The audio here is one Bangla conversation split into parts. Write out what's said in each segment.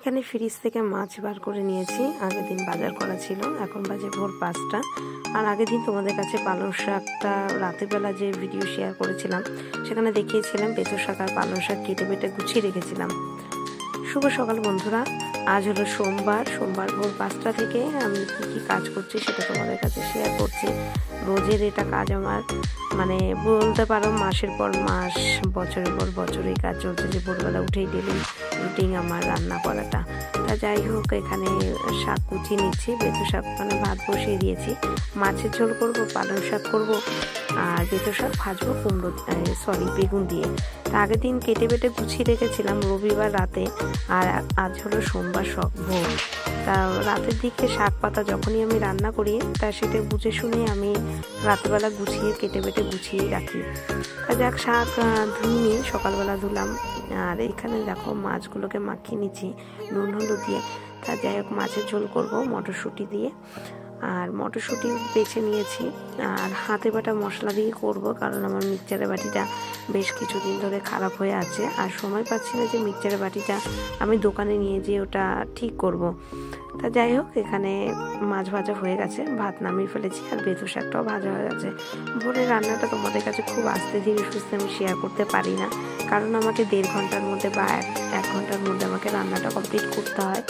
এখানে ফ্রিজ থেকে মাছ বার করে নিয়েছি। আগের দিন বাজার করা ছিল, এখন বাজে ভোর 5টা। আর আগের দিন তোমাদের কাছে পালং শাকটা রাতের বেলা যে ভিডিও শেয়ার করেছিলাম সেখানে দেখিয়েছিলাম বেতো শাক আর পালং শাক কেটে বেটে গুছিয়ে রেখেছিলাম। শুভ সকাল বন্ধুরা, আজ হলো সোমবার ভোর 5টা থেকে আমি কি কাজ করছি সেটা তোমাদের কাছে শেয়ার করছি। রোজের এটা কাজ আমার, মানে বলতে পারো মাসের পর মাস, বছরের পর বছর এই কাজ চলছে যে ভোরবেলা উঠেই ডেলি রুটিন আমার রান্না করাটা। তা যাই হোক, এখানে শাক কুচিয়ে নিচ্ছি, বেতো শাক মানে ভাত বসিয়ে দিয়েছি। মাছের ঝোল করব, পালং শাক করব আর বেতো শাক ভাজবো বেগুন দিয়ে। তা আগের দিন কেটে বেটে গুছিয়ে রেখেছিলাম রবিবার রাতে, আর আজ হলো সোমবার ভোর। তা রাতের দিকে শাক পাতা যখনই আমি রান্না করি তা সেটা বুঝে শুনে আমি রাতেরবেলা গুছিয়ে কেটে বেটে গুছিয়ে রাখি। তা যাক, শাক ধুইনি, সকালবেলা ধুলাম। আর এখানে দেখো মাছগুলোকে মাখিয়ে নিচ্ছি নুন হলুদ দিয়ে। তা যাই হোক, মাছের ঝোল করব মটরশুঁটি দিয়ে, আর মটরশুঁটি বেছে নিয়েছি আর হাতে বাটা মশলা দিয়ে করব, কারণ আমার মিক্সচারের বাটিটা বেশ কিছুদিন ধরে খারাপ হয়ে আছে আর সময় পাচ্ছি না যে মিক্সচারের বাটিটা আমি দোকানে নিয়ে যেয়ে ওটা ঠিক করব। তা যাই হোক, এখানে মাছ ভাজা হয়ে গেছে, ভাত নামিয়ে ফেলেছি আর বেতো শাকটাও ভাজা হয়ে গেছে। ভোরের রান্নাটা তোমাদের কাছে খুব আস্তে ধীরে সুস্থে আমি শেয়ার করতে পারি না, কারণ আমাকে 1.5 ঘন্টার মধ্যে বা এক ঘন্টার মধ্যে আমাকে রান্নাটা কমপ্লিট করতে হয়।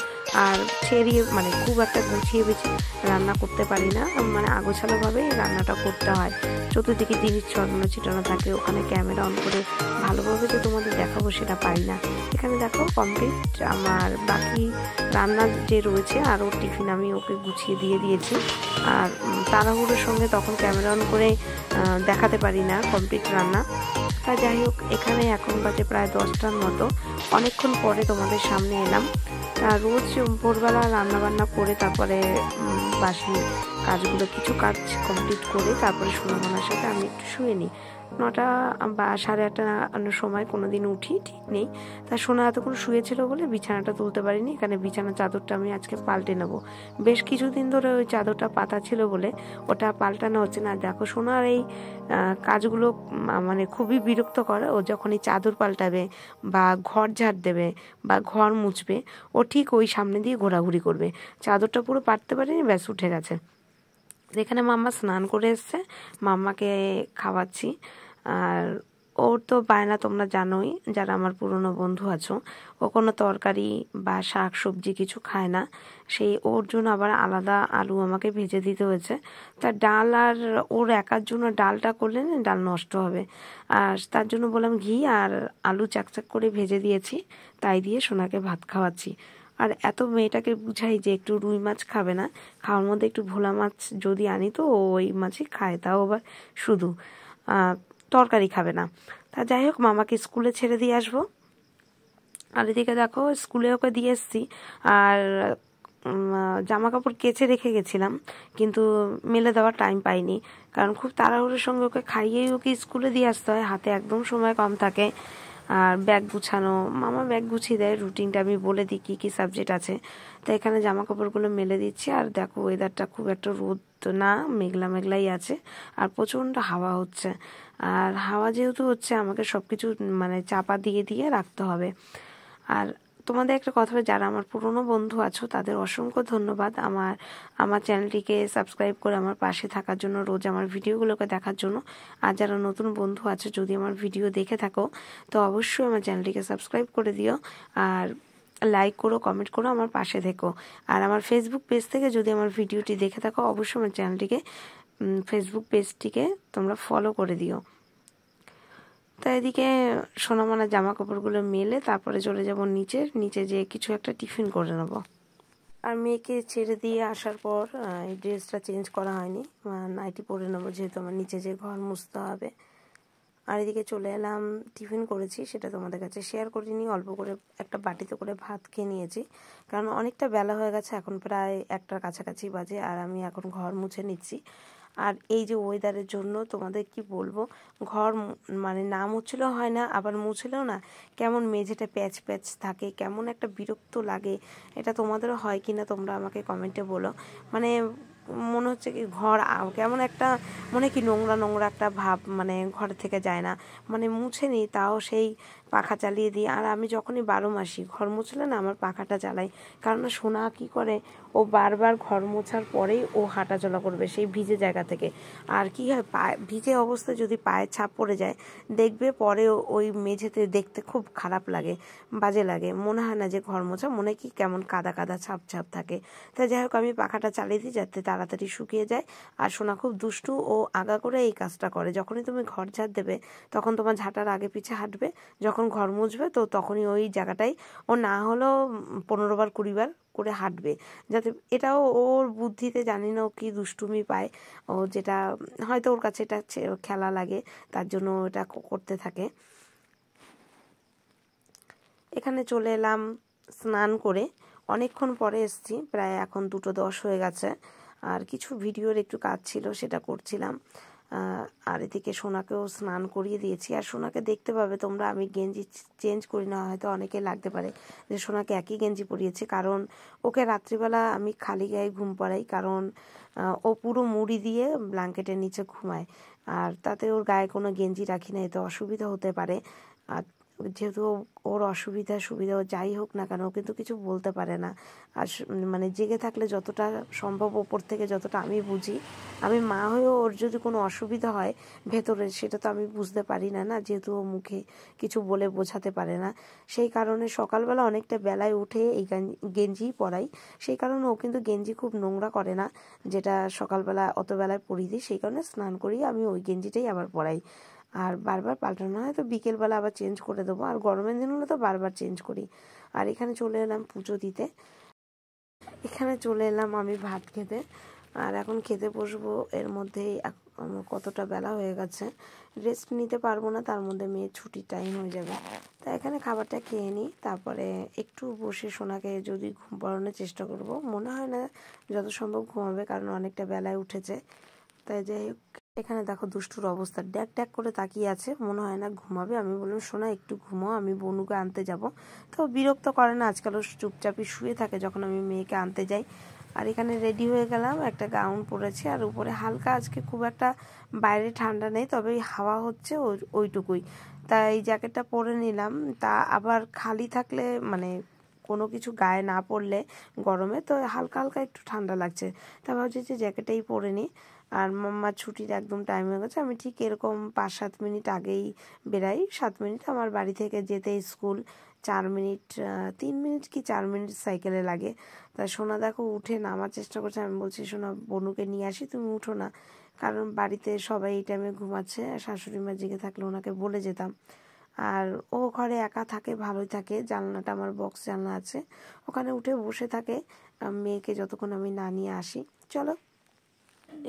আর ছেড়িয়ে মানে খুব একটা গুছিয়ে বেছে রান্না করতে পারি না, মানে আগোছালোভাবেই রান্নাটা করতে হয়। চতুর্দিকে জিনিস ছড়ানো ছিটানো থাকে, ওখানে ক্যামেরা অন করে ভালোভাবে যে তোমাদের দেখাবো সেটা পারি না। এখানে দেখো কমপ্লিট আমার বাকি রান্না যে রয়েছে আর ওর টিফিন আমি ওকে গুছিয়ে দিয়ে দিয়েছি। আর তাড়াহুড়োর সঙ্গে তখন ক্যামেরা অন করে দেখাতে পারি না কমপ্লিট রান্না। তা যাই হোক, এখানে এখন বাজে প্রায় 10টার মতো, অনেকক্ষণ পরে তোমাদের সামনে এলাম। রোজ ভোরবেলা রান্নাবান্না করে তারপরে বাসি কাজগুলো কিছু কাজ কমপ্লিট করে তারপরে সোনামোনার সাথে আমি একটু শুয়ে নিই। 9টা বা 8:30 সময় কোনো দিন উঠি, ঠিক নেই। তা সোনা এতক্ষণ শুয়েছিল বলে বিছানাটা তুলতে পারিনি। এখানে বিছানার চাদরটা আমি আজকে পাল্টে নেব। বেশ কিছুদিন ধরে ওই চাদরটা পাতা ছিল বলে ওটা পাল্টানো হচ্ছে না। দেখো, সোনার এই কাজগুলো মানে খুবই বিরক্ত করে। ও যখন এই চাদর পাল্টাবে বা ঘর ঝাড় দেবে বা ঘর মুছবে, ও ঠিক ওই সামনে দিয়ে ঘোরাঘুরি করবে। চাদরটা পুরো পাততে পারিনি, ব্যাস উঠে গেছে। এখানে মাম্মা স্নান করে এসছে, মাম্মাকে খাওয়াচ্ছি। আর ওর তো বায়না তোমরা জানোই, যারা আমার পুরনো বন্ধু আছো, ও কোনো তরকারি বা শাক সবজি কিছু খায় না। সেই ওর জন্য আবার আলাদা আলু আমাকে ভেজে দিতে হয়েছে। তা ডাল, আর ওর একার জন্য ডালটা করলে না ডাল নষ্ট হবে, আর তার জন্য বললাম ঘি আর আলু চাকচাক করে ভেজে দিয়েছি, তাই দিয়ে সোনাকে ভাত খাওয়াচ্ছি। আর এত মেয়েটাকে বুঝাই যে একটু রুই মাছ খাবে না, খাওয়ার মধ্যে একটু ভোলা মাছ যদি আনি তো ওই মাছই খায়, তাও আবার শুধু, তরকারি খাবে না। তা যাই হোক, মামাকে স্কুলে ছেড়ে দিয়ে আসবো। আর এদিকে দেখো, স্কুলে ওকে দিয়ে এসছি আর জামা কাপড় কেচে রেখে গেছিলাম, কিন্তু মেলে দেওয়ার টাইম পাইনি, কারণ খুব তাড়াহুড়োর সঙ্গে ওকে খাইয়েই ওকে স্কুলে দিয়ে আসতে হয়, হাতে একদম সময় কম থাকে। আর ব্যাগ গুছানো, মামা ব্যাগ গুছিয়ে দেয়, রুটিনটা আমি বলে দিই কী কী সাবজেক্ট আছে। তো এখানে জামা কাপড়গুলো মেলে দিচ্ছি। আর দেখো, ওয়েদারটা খুব একটা রোদ না, মেঘলা মেঘলাই আছে আর প্রচণ্ড হাওয়া হচ্ছে। আর হাওয়া যেহেতু হচ্ছে, আমাকে সব কিছু মানে চাপা দিয়ে দিয়ে রাখতে হবে। আর তোমাদের একটা কথা, যারা আমার পুরনো বন্ধু আছো তাদের অসংখ্য ধন্যবাদ আমার চ্যানেলটিকে সাবস্ক্রাইব করে আমার পাশে থাকার জন্য, রোজ আমার ভিডিওগুলোকে দেখার জন্য। আর যারা নতুন বন্ধু আছো, যদি আমার ভিডিও দেখে থাকো তো অবশ্যই আমার চ্যানেলটিকে সাবস্ক্রাইব করে দিও, আর লাইক করো, কমেন্ট করো, আমার পাশে থেকো। আর আমার ফেসবুক পেজ থেকে যদি আমার ভিডিওটি দেখে থাকো, অবশ্যই আমার চ্যানেলটিকে, ফেসবুক পেজটিকে তোমরা ফলো করে দিও। তাই এদিকে সোনামানা জামা কাপড়গুলো মেলে তারপরে চলে যাব নিচে যেয়ে কিছু একটা টিফিন করে নেব। আর মেয়েকে ছেড়ে দিয়ে আসার পর এই ড্রেসটা চেঞ্জ করা হয়নি, নাইটি পরে নেবো, যেহেতু আমার নিচে যে ঘর মুছতে হবে। আর এদিকে চলে এলাম, টিফিন করেছি সেটা তোমাদের কাছে শেয়ার করিনি, অল্প করে একটা বাটিতে করে ভাত খেয়ে নিয়েছি, কারণ অনেকটা বেলা হয়ে গেছে, এখন প্রায় 1টার কাছাকাছি বাজে, আর আমি এখন ঘর মুছে নিচ্ছি। আর এই যে ওয়েদারের জন্য তোমাদের কি বলবো, ঘর মানে না মুছলেও হয় না, আবার মুছলেও না কেমন মেঝেটা প্যাচ প্যাচ থাকে, কেমন একটা বিরক্ত লাগে। এটা তোমাদেরও হয় কি না তোমরা আমাকে কমেন্টে বলো। মানে মনে হচ্ছে কি ঘর কেমন একটা, মনে কি নোংরা নোংরা একটা ভাব, মানে ঘর থেকে যায় না, মানে মুছে নিই তাও সেই পাখা চালিয়ে দিই। আর আমি যখনই 12 মাসি ঘর মুছলে না আমার পাখাটা চালাই, কারণ সোনা কী করে ও বারবার ঘর মোছার পরেই ও হাঁটাচলা করবে সেই ভিজে জায়গা থেকে। আর কি হয়, ভিজে অবস্থায় যদি পায়ের ছাপ পড়ে যায় দেখবে পরে ওই মেঝেতে দেখতে খুব খারাপ লাগে, বাজে লাগে, মনে হয় না যে ঘর মোছা, মনে কি কেমন কাদা কাদা ছাপ ছাপ থাকে। তাই যাই হোক আমি পাখাটা চালিয়ে দিই যাতে তাড়াতাড়ি শুকিয়ে যায়। আর সোনা খুব দুষ্টু, ও আগা করে এই কাজটা করে। যখনই তুমি ঘর ঝাড় দেবে তখন তোমার ঝাঁটার আগে পিছে হাঁটবে, যখন ঘর মুছবে তো তখনই ওই জায়গাটাই ও না হলেও 15 বার 20 বার করে হাঁটবে, যাতে এটাও ওর বুদ্ধিতে, জানি না ও কি দুষ্টুমি পায়, ও যেটা হয়তো ওর কাছে এটা খেলা লাগে তার জন্য এটা করতে থাকে। এখানে চলে এলাম স্নান করে, অনেকক্ষণ পরে এসেছি, প্রায় এখন 2:10 হয়ে গেছে। আর কিছু ভিডিওর একটু কাজ ছিল সেটা করছিলাম। আর এদিকে সোনাকেও স্নান করিয়ে দিয়েছি। আর সোনাকে দেখতে পাবে তোমরা, আমি গেঞ্জি চেঞ্জ করি না, হয়তো অনেকে লাগতে পারে যে সোনাকে একই গেঞ্জি পরিয়েছি, কারণ ওকে রাত্রিবেলা আমি খালি গায়ে ঘুম পাড়াই, কারণ ও পুরো মুড়ি দিয়ে ব্ল্যাঙ্কেটের নিচে ঘুমায়। আর তাতে ওর গায়ে কোনো গেঞ্জি রাখি না, এতে অসুবিধা হতে পারে। আর যেহেতু ওর অসুবিধা সুবিধা যাই হোক না কেন, ও কিন্তু কিছু বলতে পারে না। আর মানে জেগে থাকলে যতটা সম্ভব ওপর থেকে যতটা আমি বুঝি, আমি মা হয়েও ওর যদি কোনো অসুবিধা হয় ভেতরে, সেটা তো আমি বুঝতে পারি না, যেহেতু ও মুখে কিছু বলে বোঝাতে পারে না। সেই কারণে সকালবেলা অনেকটা বেলায় উঠে এই গেঞ্জিই পরাই। সেই কারণে ও কিন্তু গেঞ্জি খুব নোংরা করে না, যেটা সকালবেলা অত বেলায় পরিয়ে দিই। সেই কারণে স্নান করি আমি ওই গেঞ্জিটাই আবার পরাই। আর বারবার পাল্টানো হয় তো বিকেলবেলা আবার চেঞ্জ করে দেবো, আর গরমের দিন হলে তো বারবার চেঞ্জ করি। আর এখানে চলে এলাম পুজো দিতে, এখানে চলে এলাম আমি ভাত খেতে। আর এখন খেতে বসবো, এর মধ্যেই কতটা বেলা হয়ে গেছে, রেস্ট নিতে পারবো না, তার মধ্যে মেয়ের ছুটির টাইম হয়ে যাবে। তাই এখানে খাবারটা খেয়ে নিই, তারপরে একটু বসে সোনাকে যদি ঘুম পাড়ানোর চেষ্টা করব। মনে হয় না যত সম্ভব ঘুমাবে, কারণ অনেকটা বেলায় উঠেছে। তাই যাই হোক, এখানে দেখো দুষ্টুর অবস্থা, ড্যাক ড্যাক করে তাকিয়ে আছে, মনে হয় না ঘুমাবে। আমি বললাম সোনা একটু ঘুমাও, আমি বনুকে আনতে যাব। তো বিরক্ত করে না, আজকালও চুপচাপই শুয়ে থাকে যখন আমি মেয়েকে আনতে যাই। আর এখানে রেডি হয়ে গেলাম, একটা গাউন পরেছি, আর উপরে হালকা, আজকে খুব একটা বাইরে ঠান্ডা নেই, তবে হাওয়া হচ্ছে ওইটুকুই, তাই এই জ্যাকেটটা পরে নিলাম। তা আবার খালি থাকলে মানে কোনো কিছু গায়ে না পড়লে গরমে তো হালকা হালকা একটু ঠান্ডা লাগছে, তা ভাবছি যে জ্যাকেটেই পরে নিই। আর মাম্মার ছুটির একদম টাইম হয়ে গেছে, আমি ঠিক এরকম 5-7 মিনিট আগেই বেরাই। 7 মিনিট আমার বাড়ি থেকে যেতে স্কুল, 4 মিনিট 3 মিনিট কি 4 মিনিট সাইকেলে লাগে। তা সোনা দেখো উঠে নামার চেষ্টা করছে, আমি বলছি সোনা বনুকে নিয়ে আসি, তুমি উঠো না, কারণ বাড়িতে সবাই এই টাইমে ঘুমাচ্ছে। শাশুড়ি মা জেগে থাকলে ওনাকে বলে যেতাম। আর ও ঘরে একা থাকে, ভালোই থাকে, জানলাটা আমার বক্স জানলা আছে, ওখানে উঠে বসে থাকে মেয়েকে যতক্ষণ আমি না নিয়ে আসি। চলো,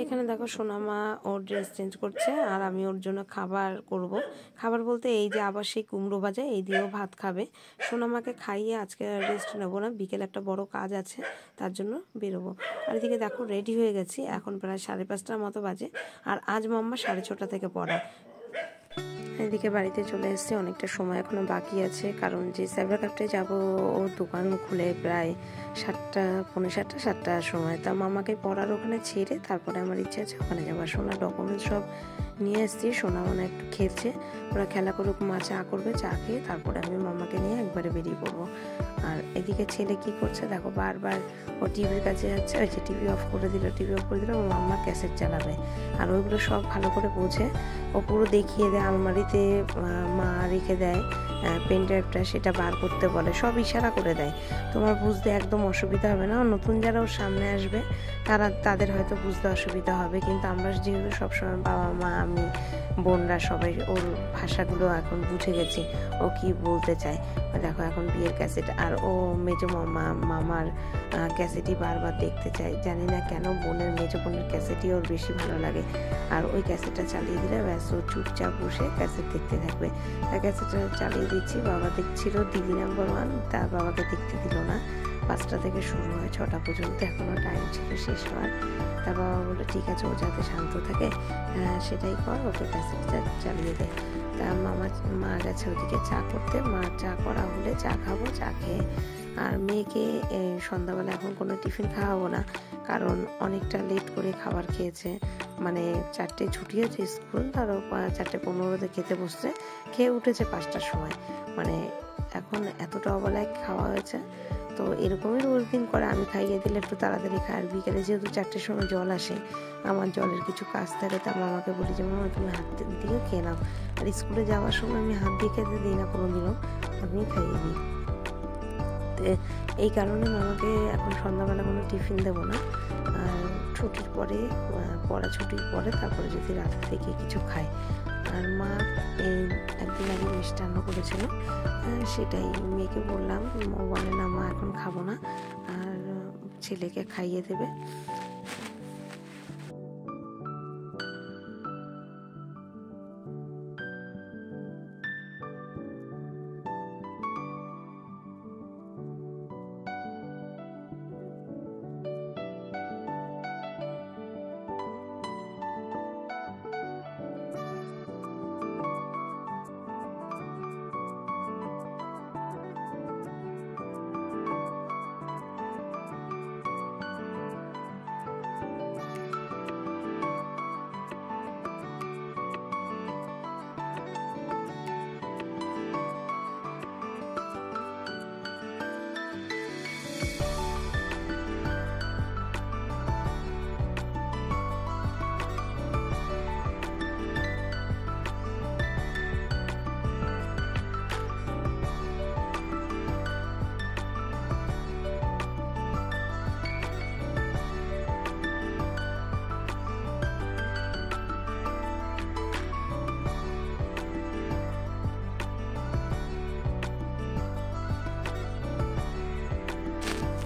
এখানে দেখো সোনামা ওর ড্রেস চেঞ্জ করছে, আর আমি ওর জন্য খাবার করব। খাবার বলতে এই যে আবার সেই কুমড়ো ভাজা, এই দিয়েও ভাত খাবে। সোনামাকে খাইয়ে আজকে রেস্ট নেবো না, বিকেলে একটা বড় কাজ আছে, তার জন্য বেরোবো। আর এদিকে দেখো রেডি হয়ে গেছি, এখন প্রায় 5:30টার মতো বাজে। আর আজ মাম্মা 6:30 থেকে পড়া। এদিকে বাড়িতে চলে এসেছি, অনেকটা সময় এখনো বাকি আছে, কারণ যে সাইবার ক্যাফে যাবো ওর দোকান খুলে প্রায় 7টা, 7:45-7টার সময়। তা মামাকে পড়ার ওখানে ছেড়ে তারপরে আমার ইচ্ছা আছে ওখানে যাবার। সোনার ডকুমেন্টস সব নিয়ে এসেছি, সোনা মানে একটু খেলছে, ওরা খেলা করুক, মা চা করবে, চা খেয়ে তারপরে আমি মামাকে নিয়ে একবারে বেরিয়ে পড়বো। আর এদিকে ছেলে কি করছে দেখো, বারবার ও টিভির কাছে যাচ্ছে, ওই যে টিভি অফ করে দিল, ও মাম্মা ক্যাসেট চালাবে। আর ওইগুলো সব ভালো করে বোঝে, ও পুরো দেখিয়ে দেয়, আলমারিতে মা রেখে দেয় পেন ড্রাইভটা, সেটা বার করতে বলে, সব ইশারা করে দেয়। তোমার বুঝতে একদম অসুবিধা হবে না, নতুন যারা ওর সামনে আসবে তাদের হয়তো বুঝতে অসুবিধা হবে, কিন্তু আমরা যেহেতু সবসময় বাবা মা আমি বোনরা সবাই ওর ভাষাগুলো এখন বুঝে গেছি ও কি বলতে চায়। দেখো এখন বিয়ের ক্যাসেট, আর ও মেজো মামার ক্যাসেটই বারবার দেখতে চায়, জানি না কেন, মেজো বোনের ক্যাসেটই ওর বেশি ভালো লাগে। আর ওই ক্যাসেটটা চালিয়ে দিলে ব্যাস ও চুপচাপ বসে ক্যাসেট দেখতে থাকবে। তা ক্যাসেটটা চালিয়ে দিচ্ছি, বাবা দেখছিল দিদি নাম্বার 1, তা বাবাকে দেখতে দিল না। 5টা থেকে শুরু হয়, 6টা পর্যন্ত, এখনও টাইম ছিল শেষ হওয়ার। তার বাবা বললো ঠিক আছে, ও যাতে শান্ত থাকে সেটাই কর, ওকে ক্যাসেটটা চালিয়ে দেয়। তা মা গেছে ওদিকে চা করতে, মা চা করা হলে চা খাবো, চা খেয়ে আর মেয়েকে সন্ধ্যাবেলা এখন কোনো টিফিন খাওয়াবো না, কারণ অনেকটা লেট করে খাবার খেয়েছে, মানে 4টে ছুটি হয়েছে স্কুল, তারও 4:15-তে খেতে বসছে, খেয়ে উঠেছে 5টার সময়, মানে এখন এতটা অবেলায় খাওয়া হয়েছে। তো এরকমই রোজ দিন করে, আমি খাইয়ে দিলে একটু তাড়াতাড়ি খাই, আর বিকেলে যেহেতু 4টের সময় জল আসে, আমার জলের কিছু কাজ থাকে, তার মামাকে বলি যে মামা তুমি হাত দিয়ে খেয়ে নাও, আর স্কুলে যাওয়ার সময় আমি হাত দিয়ে খেতে দিই না কোনো দিনও, আমি খাইয়ে দিই। এই কারণে মামাকে এখন সন্ধ্যাবেলা কোনো টিফিন দেবো না, আর ছুটির পরে, পড়া ছুটির পরে তারপরে যদি রাত থেকে কিছু খায়। আর মা একদিন আগে মিষ্টান্ন করেছিল, সেটাই মেয়েকে বললাম, বলে না মা এখন খাবো না, আর ছেলেকে খাইয়ে দেবে।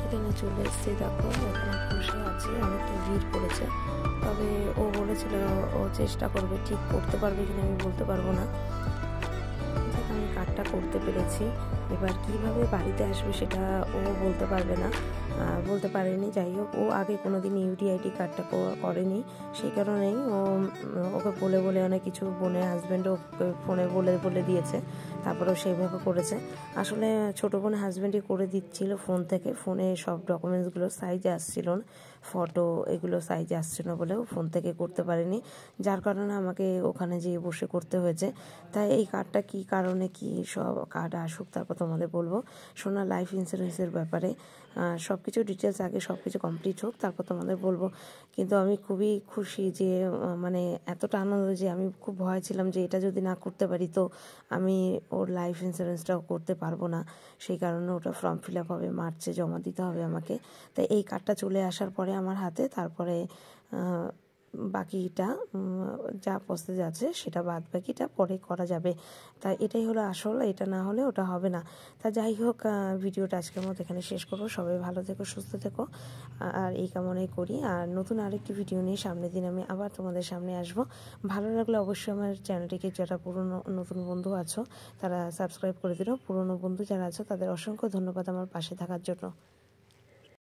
এখানে চলে এসেছি, দেখো এখানে বসে আছি, অনেকটা ভিড় পড়েছে, তবে ও বলেছিল ও চেষ্টা করবে, ঠিক করতে পারবে কিনা আমি বলতে পারবো না। আমি কার্ডটা করতে পেরেছি, এবার কিভাবে বাড়িতে আসবে সেটা ও বলতে পারবে না, বলতে পারেনি। যাই হোক, ও আগে কোনোদিন ইউডিআইডি কার্ডটা করেনি, সেই কারণেই ওকে বলে বলে অনেক কিছু, বোনের হাজব্যান্ডও ওকে ফোনে বলে দিয়েছে, তারপরেও সেইভাবে করেছে। আসলে ছোটো বোনের হাজব্যান্ডই করে দিচ্ছিল ফোন থেকে, ফোনে সব ডকুমেন্টসগুলো সাইজে আসছিল না, ফটো এগুলো সাইজে আসছিল না বলেও ফোন থেকে করতে পারিনি, যার কারণে আমাকে ওখানে যেয়ে বসে করতে হয়েছে। তাই এই কার্ডটা কী কারণে কি সব কার্ড আসুক তারপর তোমাদের বলবো। সোনা লাইফ ইন্স্যুরেন্সের ব্যাপারে সব কিছু ডিটেলস আগে সব কিছু কমপ্লিট হোক, তারপর তোমাদের বলবো। কিন্তু আমি খুবই খুশি যে, মানে এতটা আনন্দ যে আমি খুব ভয় ছিলাম যে এটা যদি না করতে পারি তো আমি ওর লাইফ ইন্স্যুরেন্সটাও করতে পারবো না, সেই কারণে ওটা ফর্ম ফিল আপ হবে, মার্চে জমা দিতে হবে আমাকে। তাই এই কার্ডটা চলে আসার পরে আমার হাতে, তারপরে বাকিটা যা প্রসেস আছে সেটা বাদ বাকিটা পরে করা যাবে। তাই এটাই হলো আসল, এটা না হলে ওটা হবে না। তা যাই হোক, ভিডিওটা আজকের মতো এখানে শেষ করবো। সবাই ভালো থেকো, সুস্থ থেকো, আর এই কামনাই করি। আর নতুন আরেকটি ভিডিও নিয়ে সামনের দিন আমি আবার তোমাদের সামনে আসবো। ভালো লাগলে অবশ্যই আমার চ্যানেলটিকে, যারা পুরনো নতুন বন্ধু আছো তারা সাবস্ক্রাইব করে দিও, পুরনো বন্ধু যারা আছো তাদের অসংখ্য ধন্যবাদ আমার পাশে থাকার জন্য।